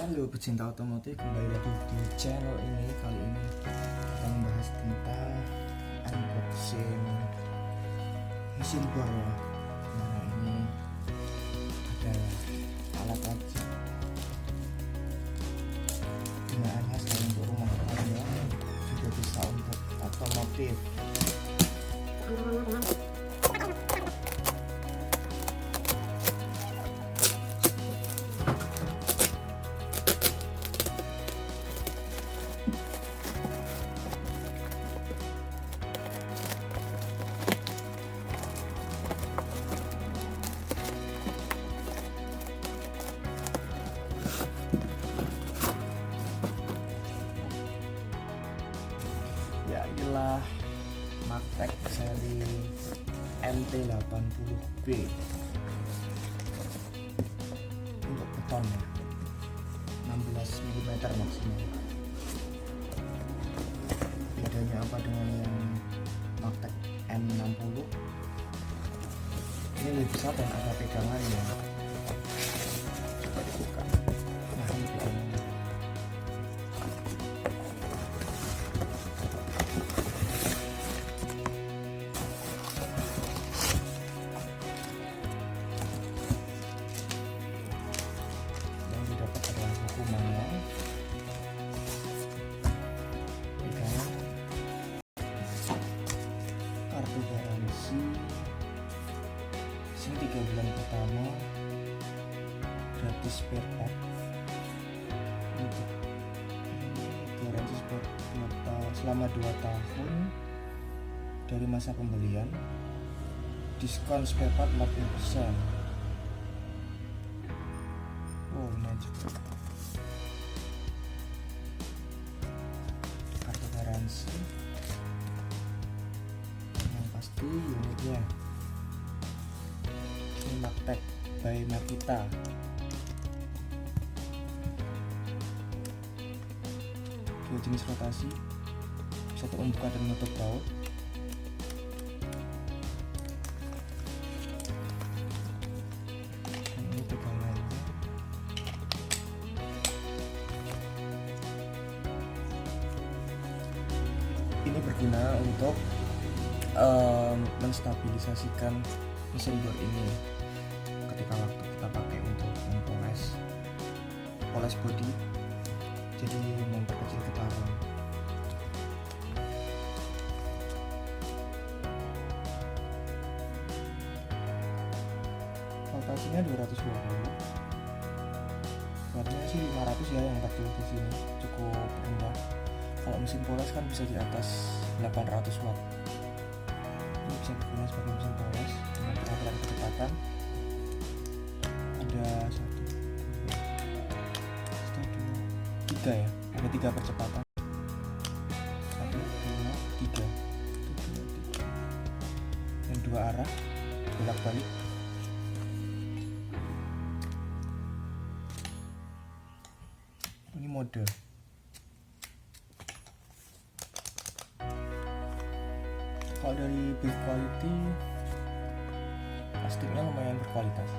Halo pecinta otomotif, kembali lagi di channel ini. Kali ini kita membahas tentang unboxing mesin bor ya. Nah, ini ada alat wajib gunaannya selain untuk rumah tangga juga bisa untuk otomotif. Ya, inilah Magtech seri MT80B untuk beton ya, 16 mm maksimal. Bedanya apa dengan yang Magtech M60? Ini lebih besar dan ada pegangannya. Coba dibuka. Nah, ini pegangannya. Yang didapat adalah buku manual, pegangan, kartu garansi, sing 3 bulan pertama, gratis spare part, garansi spare selama 2 tahun dari masa pembelian, diskon spare part 40%. Oh, ini juga kartu garansi, yang pasti unitnya ini Magtech by Makita. Dua jenis rotasi, satu membuka dan menutup baut. Ini pegangannya. Ini berguna untuk menstabilisasikan mesin bor ini ketika waktu kita pakai untuk poles bodi, jadi memperkecil getaran. Rotasinya 220, wattnya sih 500 ya, yang 40 di sini cukup rendah. Kalau mesin poles kan bisa di atas 800 watt. Ini bisa digunakan sebagai mesin poles dengan pengaturan kecepatan. Ada 3 ya, ada 3 percepatan. 1, 2, 3. Dan 2 arah bolak balik. Ini mode. Kalau dari build quality, plastiknya lumayan berkualitas.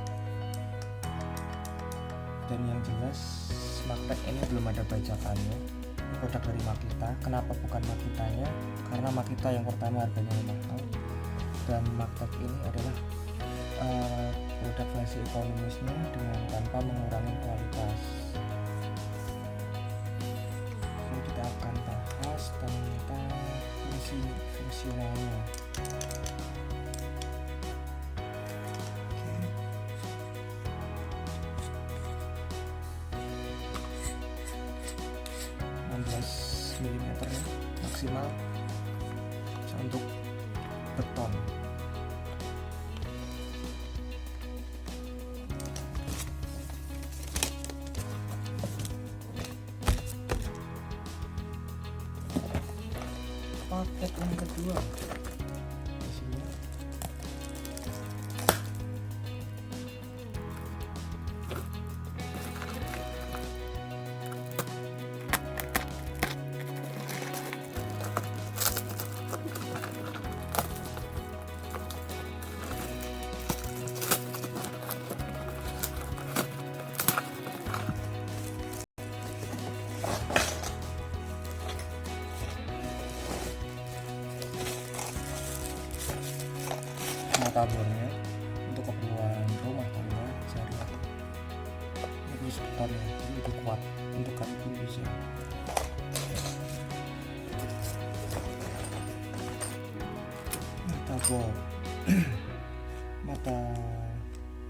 Dan yang jelas Magtech ini belum ada bajakannya. Ini produk dari Makita. Kenapa bukan Makitanya? Karena Makita yang pertama harganya mahal, dan Magtech ini adalah produk versi ekonomisnya dengan tanpa mengurangi kualitas. Jadi kita akan bahas tentang fungsionalnya. Mm maksimal untuk beton. Paket yang kedua isinya martabornya untuk keperluan rumah tangga sehari-hari. Ini sekitarnya jadi lebih kuat untuk kami pun bisa. Martabor mata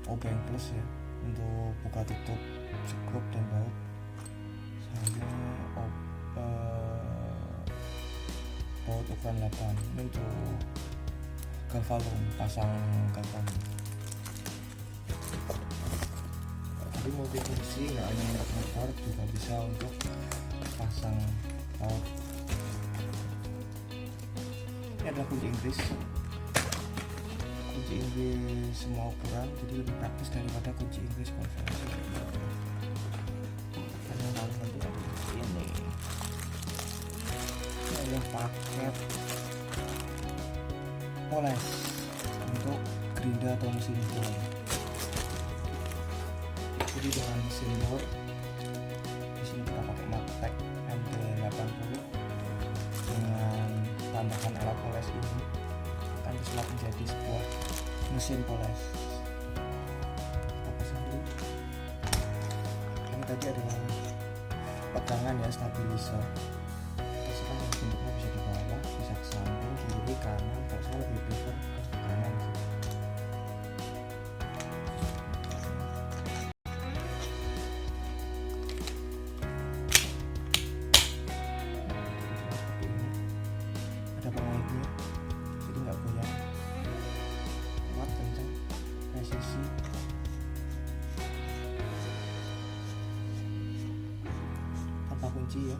obeng plus ya untuk buka tutup sekrup dan baut, sama baut ukuran 8 ini untuk galvalum, pasang galvalum. Jadi multifungsi, nggak hanya untuk motor, juga bisa untuk pasang baut. Ini adalah kunci Inggris semua ukuran, jadi lebih praktis daripada kunci Inggris konvensional. Karena kalau nanti ada ini adalah paket poles untuk gerinda atau mesin bor. Jadi dengan mesin bor di sini kita pakai Magtech MT80 dengan tambahan alat poles ini akan disulap menjadi sebuah mesin poles. Kita pasang dulu. Ini tadi adalah pegangan ya, stabilizer. Terserah bentuknya, bisa di bawah, bisa ke samping, kiri, kanan. Kalau saya lebih prefer ke kanan sih. Ada pengaitnya, jadi nggak goyang, kuat, kencang, presisi. Tanpa kunci ya.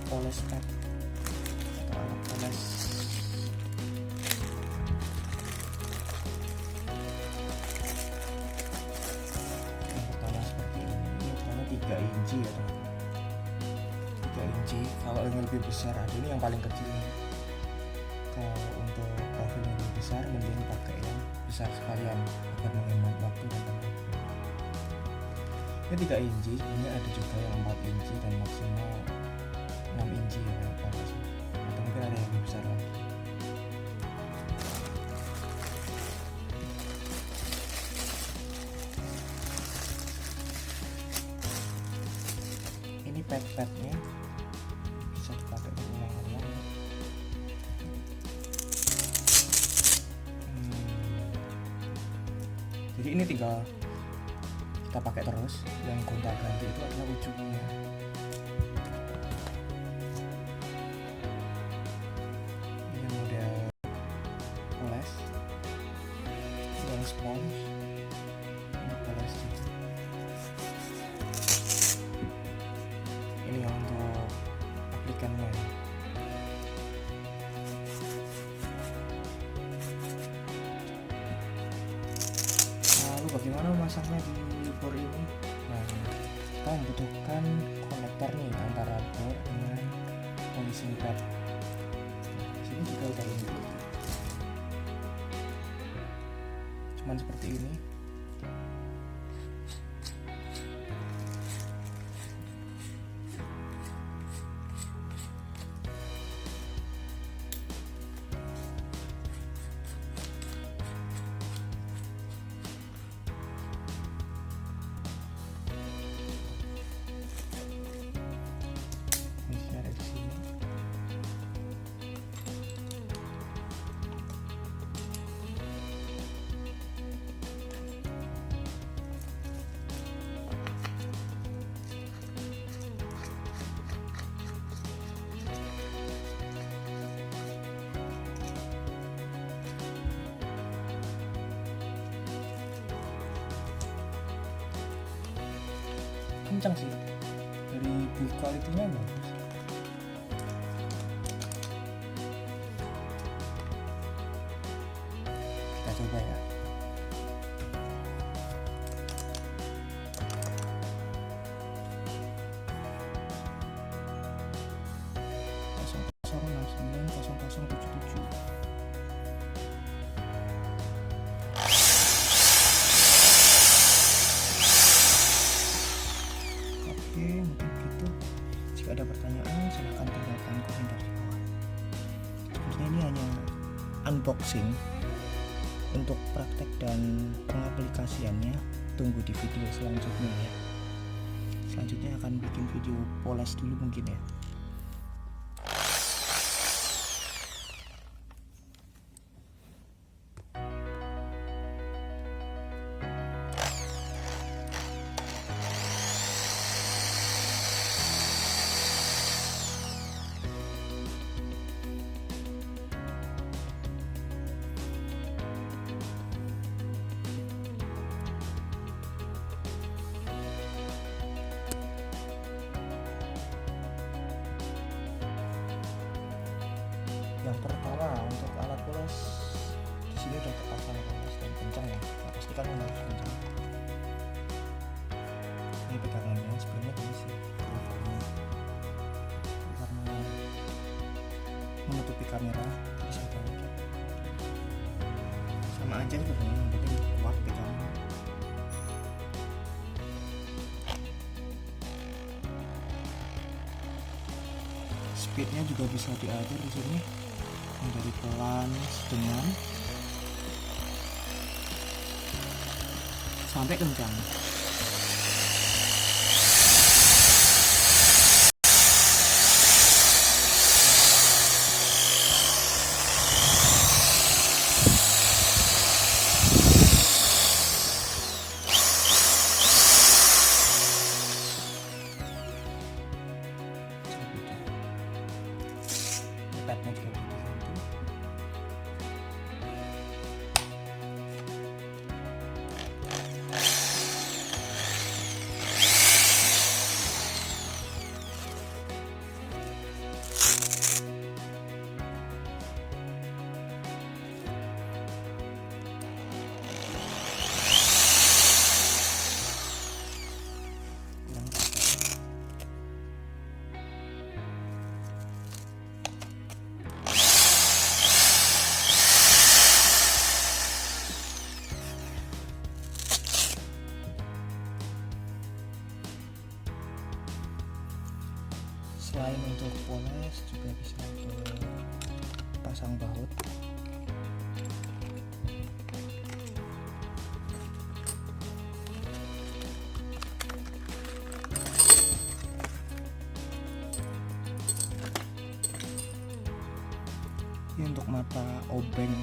Poles pad atau alat poles. Yang pertama seperti ini ukurannya 3 inci ya, 3 inci. Kalau yang lebih besar ada ini yang paling kecil. Kalau untuk profil yang lebih besar mending pakai yang besar sekalian agar menghemat waktu dan tenaga. Ini 3 inci, sebenarnya ada juga yang 4 inci dan maksimal 6 inci ya, atau mungkin ada yang lebih besar lagi. Ini pad-padnya bisa dipakai berulang-ulang. Jadi ini tinggal kita pakai terus. Yang gonta-ganti itu adalah ujungnya. Spons ini poles juga. Ini yang untuk aplikannya. Lalu bagaimana memasangnya di bor ini? Nah, kita membutuhkan konektor nih antara bor dengan polishing pad. Sini juga udah ini. Cuman seperti ini. Ini ada di sini. Kencang sih, dari build quality-nya bagus. Kita coba ya. unboxing. Untuk praktek dan pengaplikasiannya tunggu di video selanjutnya ya. Selanjutnya akan bikin video poles dulu mungkin ya. Yang pertama untuk alat poles di sini udah terpasang poles dan kencang ya. Pastikan harus kencang. Ini pegangannya sebenarnya diisi karena menutupi kamera bisa aja. Sama aja sebenarnya, yang penting kuat pegang. Speednya juga bisa diatur di sini. Dari pelan, sedang, sampai kencang. Padnya juga begitu. Selain untuk poles juga bisa untuk pasang baut. Ini untuk mata obeng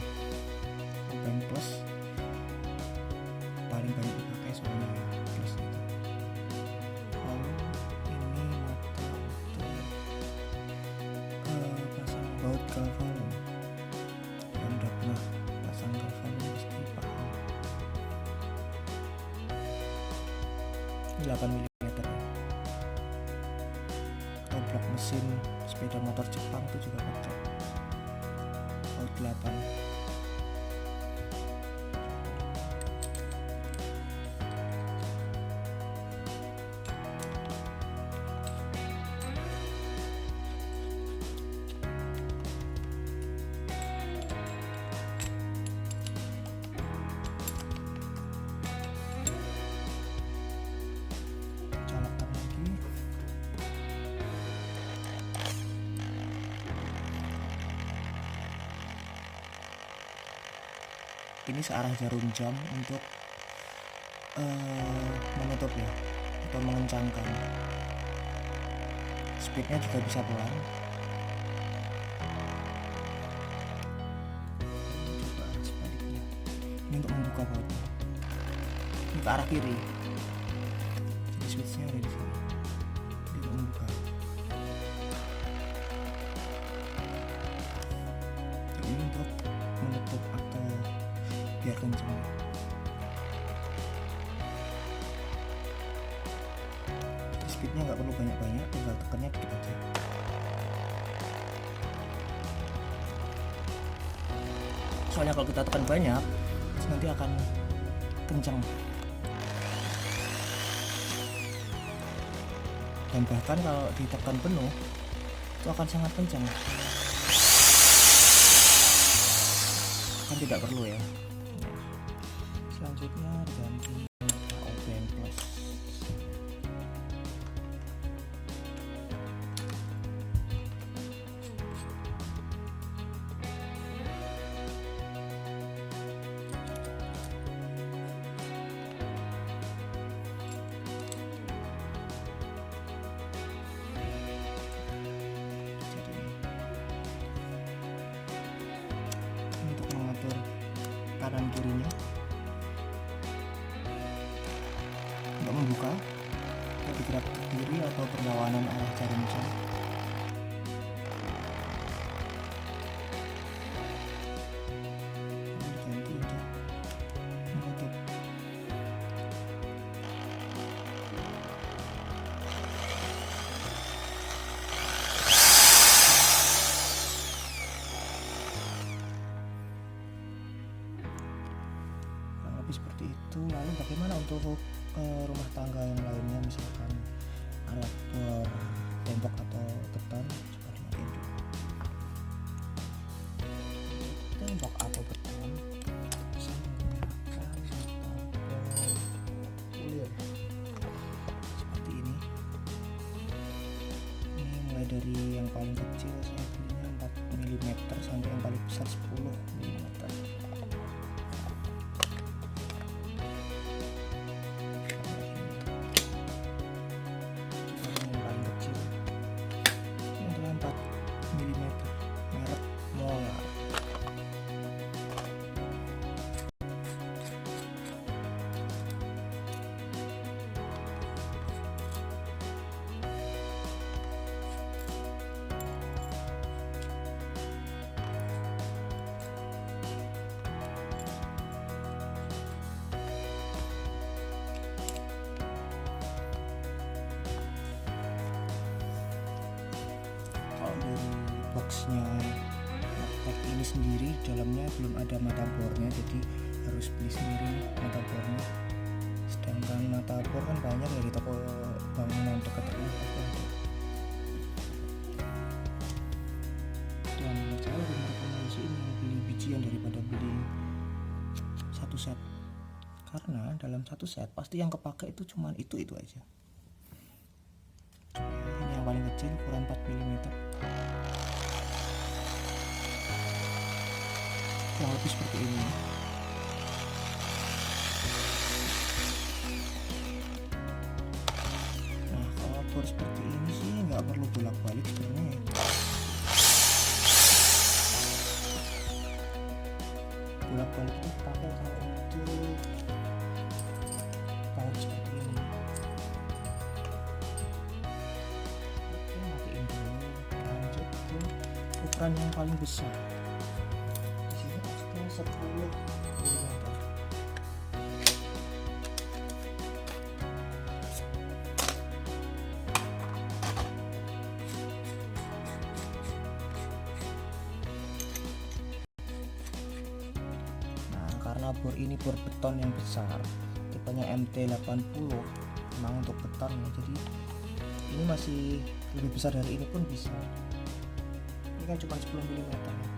plus paling banyak dipakai soalnya plus itu. Lalu ini mata untuk pasang baut galvanon. Yang udah pernah pasang galvanon pasti paham. Ini 8 mm ya. Atau blok mesin sepeda motor Jepang itu juga pakai baut 8. Ini searah jarum jam untuk menutup ya, atau mengencangkan. Speednya juga bisa pelan. Coba sebaliknya. Ini untuk membuka bautnya. Ini ke arah kiri. Jadi switchnya ada di sini. Ini untuk membuka. Jadi ini untuk menutup atau biar kencang. Speednya nggak perlu banyak-banyak, tinggal tekannya dikit aja. Soalnya kalau kita tekan banyak nanti akan kencang, dan bahkan kalau ditekan penuh itu akan sangat kencang. Kan tidak perlu ya. Selanjutnya ganti obeng plus. kanan kirinya. Untuk membuka, kita bergerak ke kiri atau berlawanan arah jarum jam. Ganti untuk menutup. Kurang lebih seperti itu. Lalu bagaimana untuk rumah tangga yang lainnya, misalkan alat bor, tembok atau beton? Coba dimatiin dulu. Tembok atau beton bisa menggunakan metode kulir seperti ini. Ini mulai dari yang paling kecil saya belinya 4 mm sampai yang paling besar 10 mm. Dari boxnya Magtek ini sendiri, dalamnya belum ada mata bornya, jadi harus beli sendiri mata bornya. Sedangkan mata bor kan banyak ya di toko bangunan dekat rumah aku ada. Dan saya lebih merekomendasi ini beli bijian daripada beli satu set, karena dalam satu set pasti yang kepake itu cuman itu aja. Ini yang paling kecil ukuran 4 mm. Kurang lebih seperti ini. Nah, kalau bor seperti ini sih nggak perlu bolak-balik sebenarnya. Bolak-balik itu pakai kalau untuk baut seperti ini. Oke, matiin dulu. Lanjut ke ukuran yang paling besar. 10 mm. Nah, karena bor ini bor beton yang besar, tipenya MT80, memang untuk beton ya, jadi ini masih lebih besar dari ini pun bisa. Ini kan cuma 10 mm ya.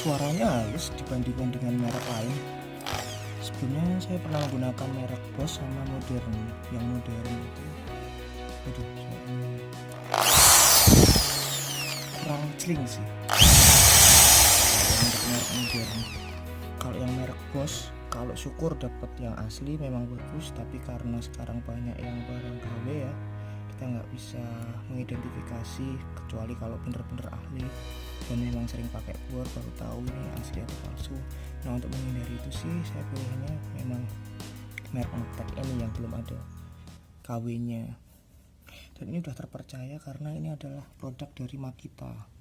Suaranya halus dibandingkan dengan merek lain. Sebelumnya saya pernah menggunakan merek Boss sama modern. Yang modern itu, aduh, suaranya kurang celing sih. Untuk merek modern, kalau yang merek Boss, kalau syukur dapat yang asli memang bagus, tapi karena sekarang banyak yang barang KW ya, kita nggak bisa mengidentifikasi kecuali kalau bener-bener ahli dan memang sering pakai bor baru tahu ini asli atau palsu. Nah, untuk menghindari itu sih saya pilihnya memang merek Magtek ini yang belum ada KW-nya, dan ini udah terpercaya karena ini adalah produk dari Makita.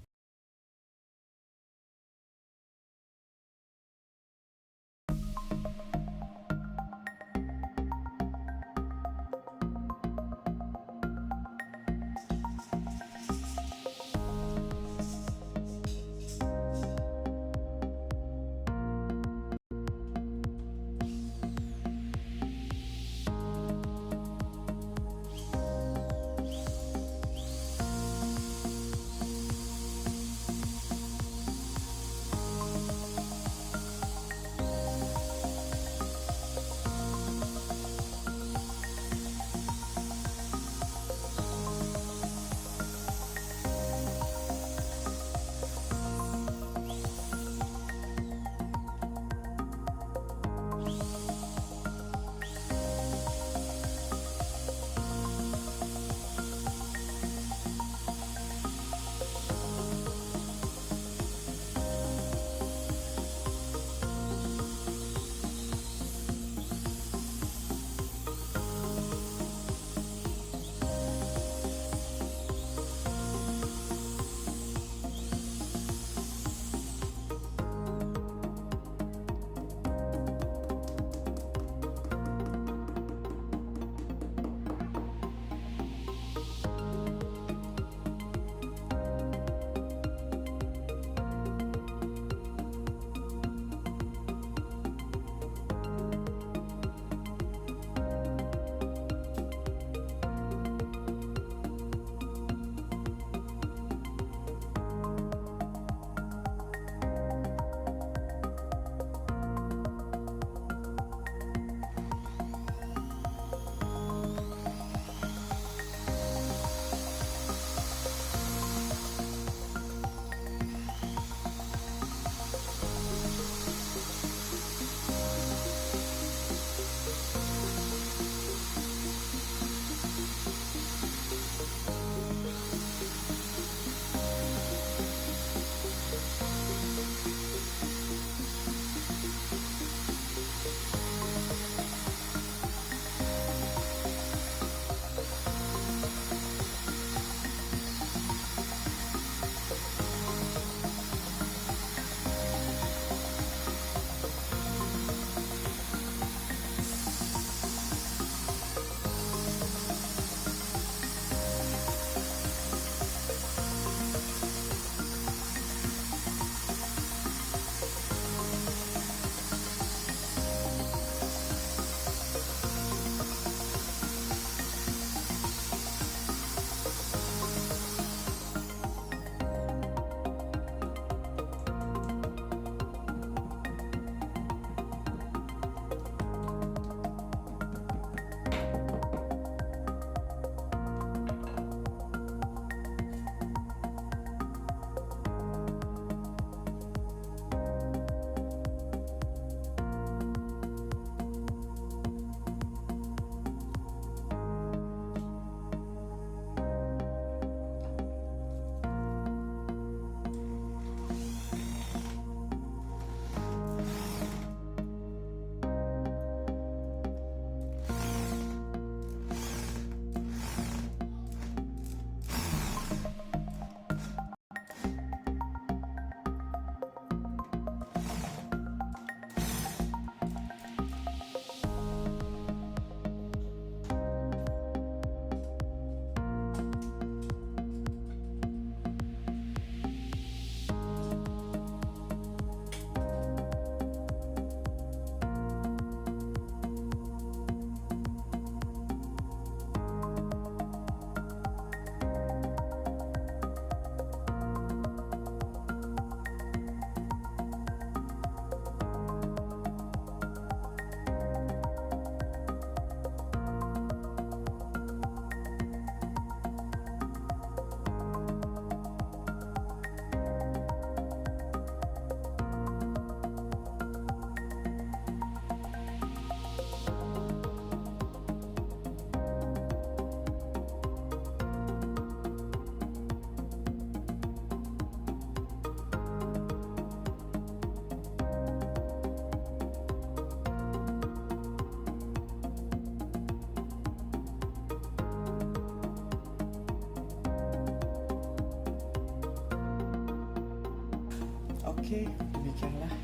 Oke, demikianlah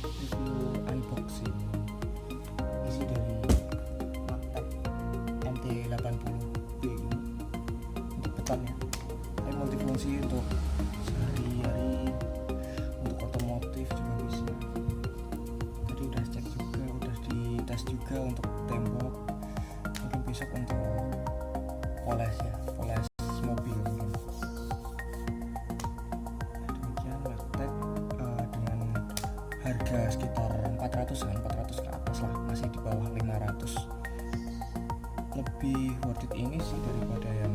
review unboxing isi dari Magtech MT80B ini untuk petan ya. Ini multifungsi untuk sehari-hari, untuk otomotif juga bisa. Tadi udah cek juga, udah dites juga untuk tembok, mungkin besok untuk poles ya, poles mobil mungkin. Demikian Magtech dengan harga sekitar 400 ke atas lah, masih di bawah 500. Lebih worth it ini sih daripada yang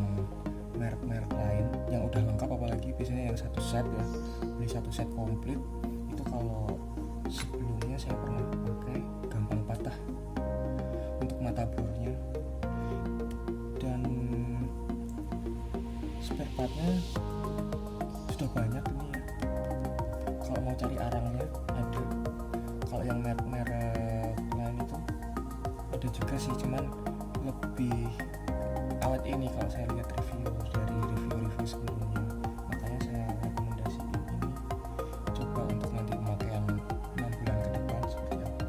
merek-merek lain yang udah lengkap, apalagi biasanya yang satu set ya, beli satu set komplit itu. Kalau sebelumnya saya pernah pakai, gampang patah untuk motherboardnya, dan spare partnya sudah banyak ini ya. Kalau mau cari arangnya ada, kalau yang merek-merek lain itu ada juga sih, cuman lebih awet ini kalau saya lihat review dari review sebelumnya. Makanya saya rekomendasiin ini, coba untuk nanti pemakaian 6 bulan ke depan seperti apa.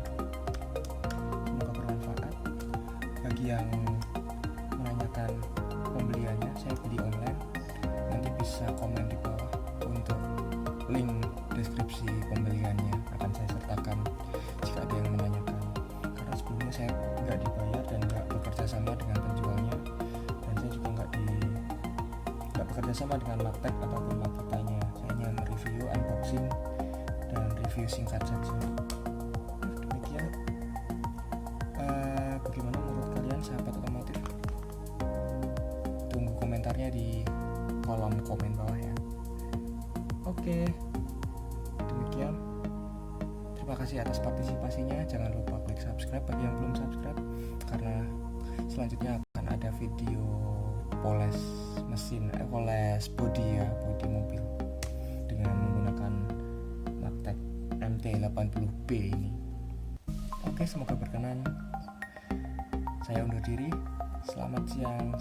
Semoga bermanfaat. Bagi yang menanyakan pembeliannya, saya beli online, nanti bisa komen di bawah untuk link deskripsi pembeliannya, akan saya sertakan jika ada yang menanyakan. Karena sebelumnya saya nggak dibayar dan nggak bekerja sama dengan penjualnya, dan saya juga nggak bekerja sama dengan Magtech ataupun Makitanya. Saya hanya mereview, unboxing, dan review singkat saja. Demikian. Bagaimana menurut kalian sahabat otomotif? Tunggu komentarnya di kolom komen bawah ya. Oke, demikian. Terima kasih atas partisipasinya. Jangan lupa klik subscribe bagi yang belum subscribe, karena selanjutnya akan ada video poles mesin, poles body ya, body mobil dengan menggunakan Magtech MT80B ini. Oke, semoga berkenan. Saya undur diri. Selamat siang.